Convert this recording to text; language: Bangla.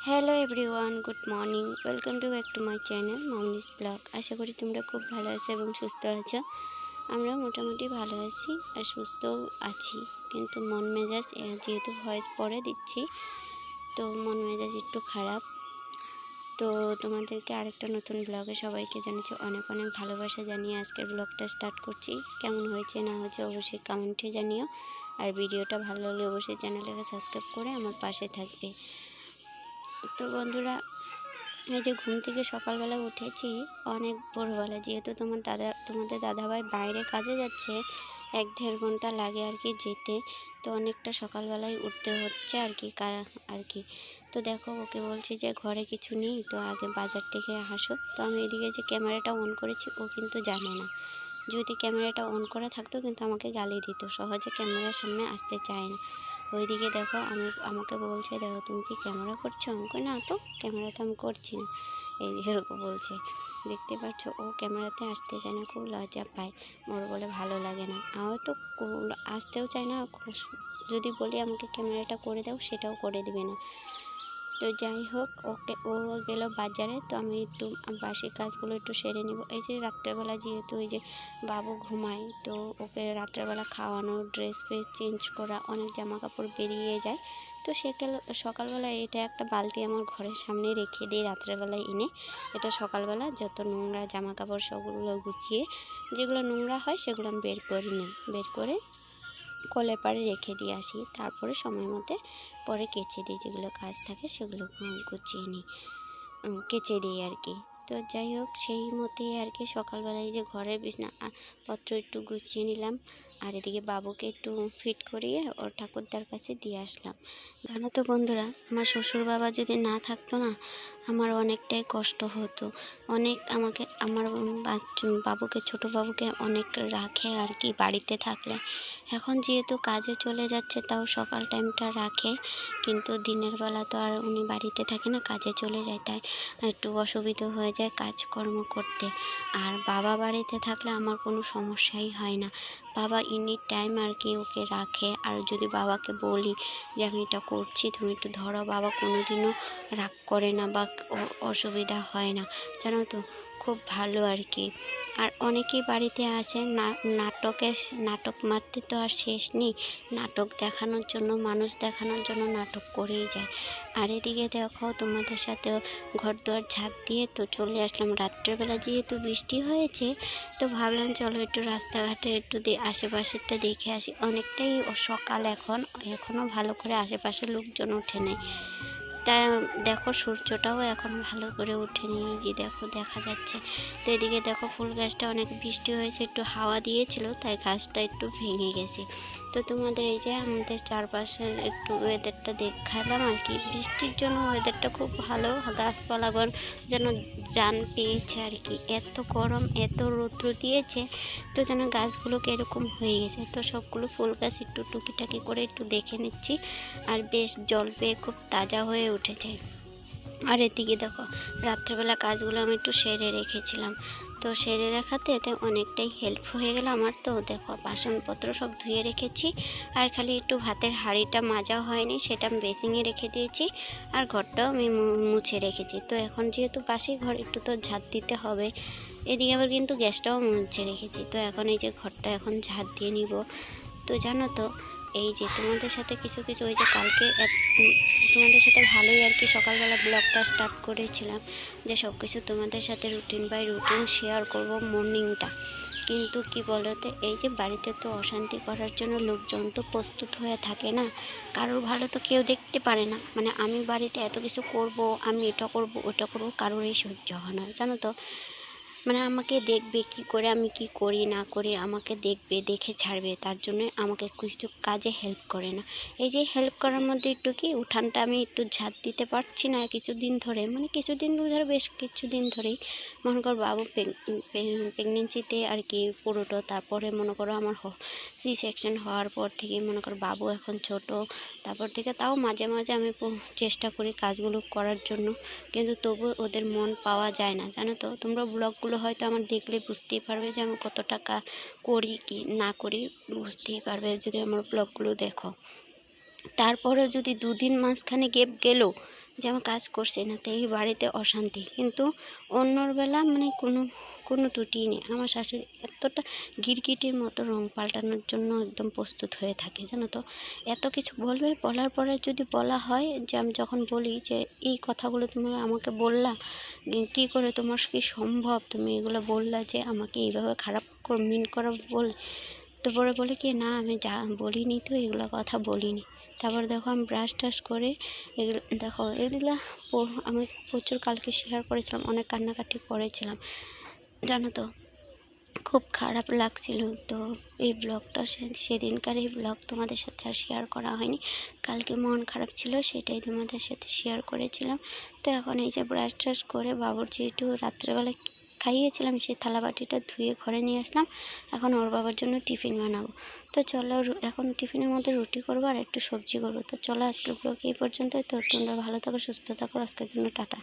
Hello everyone, good morning. Welcome to back to my channel Mamoni's vlog. আশা করি তোমরা খুব ভালো আছো এবং সুস্থ আছো। আমরা মোটামুটি ভালো আছি আর সুস্থও আছি, কিন্তু মন মেজাজ যেহেতু ভয়েস পরে দিচ্ছি তো মন মেজাজ একটু খারাপ। তো তোমাদেরকে আরেকটা নতুন ব্লগে সবাইকে জানাচ্ছি অনেক অনেক ভালোবাসা জানিয়ে আজকের ব্লগটা স্টার্ট করছি। কেমন হয়েছে না হয়েছে অবশ্যই কমেন্টে জানিও, আর ভিডিওটা ভালো লাগলে অবশ্যই চ্যানেলটাকে সাবস্ক্রাইব করে আমার পাশে থাকবে। তো বন্ধুরা, এই যে ঘুম থেকে সকালবেলা উঠেছি অনেক ভোরবেলা, যেহেতু তোমাদের দাদাভাই বাইরে কাজে যাচ্ছে, 1-1.5 ঘন্টা লাগে আর কি যেতে, তো অনেকটা সকালবেলায় উঠতে হচ্ছে আর কি। তো দেখো, ওকে বলছি যে ঘরে কিছু নেই, তো আগে বাজার থেকে আসো। তো আমি এদিকে যে ক্যামেরাটা অন করেছি ও কিন্তু জানে না। যদি ক্যামেরাটা অন করা থাকতো কিন্তু আমাকে গালি দিত, সহজে ক্যামেরার সামনে আসতে চায় না। ওইদিকে দেখো আমাকে বলছে, দেখো তুমি কি ক্যামেরা করছো? আমাকে না, তো ক্যামেরা তো আমি করছি না, এই এরকম বলছে। দেখতে পাচ্ছ, ও ক্যামেরাতে আসতে চায় না, খুব লজ্জা পায়, ওর বলে ভালো লাগে না। আমার তো আসতেও চায় না, যদি বলি আমাকে ক্যামেরাটা করে দাও সেটাও করে দিবে না। তো যাই হোক, ও গেল বাজারে, তো আমি একটু বাসি কাজগুলো একটু সেরে নেব। এই যে রাত্রেবেলা যেহেতু এই যে বাবু ঘুমায়, তো ওকে রাত্রেবেলা খাওয়ানো, ড্রেস ফ্রেস চেঞ্জ করা, অনেক জামা কাপড় বেরিয়ে যায়। তো সকালবেলা এটা একটা বালতি আমার ঘরের সামনে রেখে দিই রাত্রেবেলায় এনে। এটা সকালবেলা যত নোংরা জামা কাপড় সবগুলো গুছিয়ে, যেগুলো নোংরা হয় সেগুলো আমি বের করে কলের পাড়ে রেখে দিয়ে আসি। তারপরে সময় মতো পরে কেচে দিই, যেগুলো কাজ থাকে সেগুলো গুছিয়ে নিই, কেচে দিই আর কি। তো যাই হোক, সেই মতেই আর কি সকালবেলায় যে ঘরের বিছানাপত্র একটু গুছিয়ে নিলাম, আর এদিকে বাবুকে একটু ফিট করিয়ে ওর ঠাকুরদার কাছে দিয়ে আসলাম। জানো তো বন্ধুরা, আমার শ্বশুর বাবা যদি না থাকতো না, আমার অনেকটাই কষ্ট হতো। আমার বাবুকে, ছোটো বাবুকে অনেক রাখে আর কি বাড়িতে থাকলে। এখন যেহেতু কাজে চলে যাচ্ছে, তাও সকাল টাইমটা রাখে, কিন্তু দিনের বেলা তো আর উনি বাড়িতে থাকে না, কাজে চলে যায়, তাই একটু অসুবিধা হয়ে যায় কাজকর্ম করতে। আর বাবা বাড়িতে থাকলে আমার কোনো সমস্যাই হয় না, বাবা এনি টাইম আর কি ওকে রাখে। আর যদি বাবাকে বলি যে আমি এটা করছি, তুমি একটু ধরো, বাবা কোনো রাগ করে না বা অসুবিধা হয় না, জানো তো, খুব ভালো আর কি। আর অনেকেই বাড়িতে আছে নাটক মারতে তো আর শেষ নেই, নাটক দেখানোর জন্য, মানুষ দেখানোর জন্য নাটক করেই যায়। আর এদিকে দেখো, তোমাদের সাথেও ঘর দুয়ার ঝাঁপ দিয়ে তো চলে আসলাম রাত্রেবেলা, যেহেতু বৃষ্টি হয়েছে, তো ভাবলাম চলো একটু রাস্তাঘাটে একটু আশেপাশেরটা দেখে আসি। অনেকটাই সকাল, এখনও ভালো করে আশেপাশের লোকজন ওঠে নেই, তাই দেখো সূর্যটাও এখন ভালো করে ওঠেনি, যে দেখো দেখা যাচ্ছে। তো এদিকে দেখো, ফুল গাছটা অনেক বৃষ্টি হয়েছে, একটু হাওয়া দিয়েছিল, তাই গাছটা একটু ভেঙে গেছে। তো তোমাদের এই যে আমাদের চারপাশের একটু ওয়েদারটা দেখালাম আর কি। বৃষ্টির জন্য ওয়েদারটা খুব ভালো, গাছপালাগণ যেন জান পেয়েছে আর কি। এত গরম, এত রৌদ্র দিয়েছে, তো যেন গাছগুলোকে এরকম হয়ে গেছে। তো সবগুলো ফুল গাছ একটু টুকিটাকি করে একটু দেখে নিচ্ছি, আর বেশ জল পেয়ে খুব তাজা হয়ে উঠেছে। আর এদিকে দেখো, রাত্রেবেলা কাজগুলো আমি একটু সেরে রেখেছিলাম, তো সেরে রাখাতে এতে অনেকটাই হেল্প হয়ে গেল আমার। তো দেখো, বাসনপত্র সব ধুয়ে রেখেছি, আর খালি একটু ভাতের হাঁড়িটা মাজা হয়নি, সেটা আমি বেসিংয়ে রেখে দিয়েছি, আর ঘরটাও আমি মুছে রেখেছি। তো এখন যেহেতু বাসি ঘর, একটু তো ঝাঁট দিতে হবে। এদিকে আবার কিন্তু গ্যাসটাও মুছে রেখেছি, তো এখন এই যে ঘরটা এখন ঝাঁট দিয়ে নিব। তো জানো তো, এই যে তোমাদের সাথে কিছু ওই যে কালকে তোমাদের সাথে ভালোই আর কি সকালবেলা ব্লগটা স্টার্ট করেছিলাম, যে সব কিছু তোমাদের সাথে রুটিন বাই রুটিন শেয়ার করব মর্নিংটা। কিন্তু কি বলতে, এই যে বাড়িতে তো অশান্তি করার জন্য লোকজন তো প্রস্তুত হয়ে থাকে না, কারোর ভালো তো কেউ দেখতে পারে না। মানে আমি বাড়িতে এত কিছু করব, আমি এটা করব ওটা করব, কারোরই সহ্য হয় না, জানো তো। মানে আমাকে দেখবে কি করে, আমি কি করি না করি, আমাকে দেখবে, দেখে ছাড়বে, তার জন্য আমাকে কিছু কাজে হেল্প করে না। এই যে হেল্প করার মধ্যে একটু কি, উঠানটা আমি একটু ঝাঁট দিতে পারছি না কিছুদিন ধরে, মানে বেশ কিছুদিন ধরেই। মনে করো বাবু প্রেগনেন্সিতে আর কি পুরোটা, তারপরে মনে করো আমার C-সেকশন হওয়ার পর থেকে মনে করো বাবু এখন ছোট, তারপর থেকে তাও মাঝে মাঝে আমি চেষ্টা করি কাজগুলো করার জন্য, কিন্তু তবু ওদের মন পাওয়া যায় না, জানো তো। তোমরা ব্লগগুলো হয়তো আমার দেখলে বুঝতেই পারবে যে আমি কত টাকা করি কি না করি, বুঝতেই পারবে যদি আমার ব্লগগুলো দেখো। তারপরে যদি 2 দিন মাঝখানে গ্যাপ গেল, যে আমি কাজ করছি না, তো এই বাড়িতে অশান্তি। কিন্তু অন্যর বেলা মানে কোনো ত্রুটিই নেই। আমার শাশুড়ি এতটা গিরগিটির মতো রং পাল্টানোর জন্য একদম প্রস্তুত হয়ে থাকে, জানো তো। এত কিছু বলবে, বলার পরে যদি বলা হয় যে, আমি যখন বলি যে এই কথাগুলো তুমি আমাকে বললা, কী করে তোমার কি সম্ভব, তুমি এগুলো বললা যে আমাকে এইভাবে খারাপ মিন করা বলে, তো পরে বলে কি না আমি যা বলিনি, তো এগুলো কথা বলিনি। তারপর দেখো আমি ব্রাশ টাশ করে এগুলো দেখো এগুলো আমি প্রচুর কালকে শেয়ার করেছিলাম, অনেক কান্নাকাটি করেছিলাম, জানো তো। খুব খারাপ লাগছিল। তো এই ব্লগটা সেদিনকার এই ব্লগ তোমাদের সাথে আর শেয়ার করা হয়নি। কালকে মন খারাপ ছিল, সেটাই তোমাদের সাথে শেয়ার করেছিলাম। তো এখন এই যে ব্রাশ ট্রাশ করে বাবুর যেটু রাত্রেবেলা খাইয়েছিলাম, সেই থালা বাটিটা ধুয়ে ঘরে নিয়ে আসলাম। এখন ওর বাবার জন্য টিফিন বানাবো। তো চলো এখন টিফিনের মধ্যে রুটি করবো আর একটু সবজি করবো। তো চলো আজকের ব্লগ এই পর্যন্তই। তো তোমরা ভালো থাকো, সুস্থ থাকো, আজকের জন্য টাটা।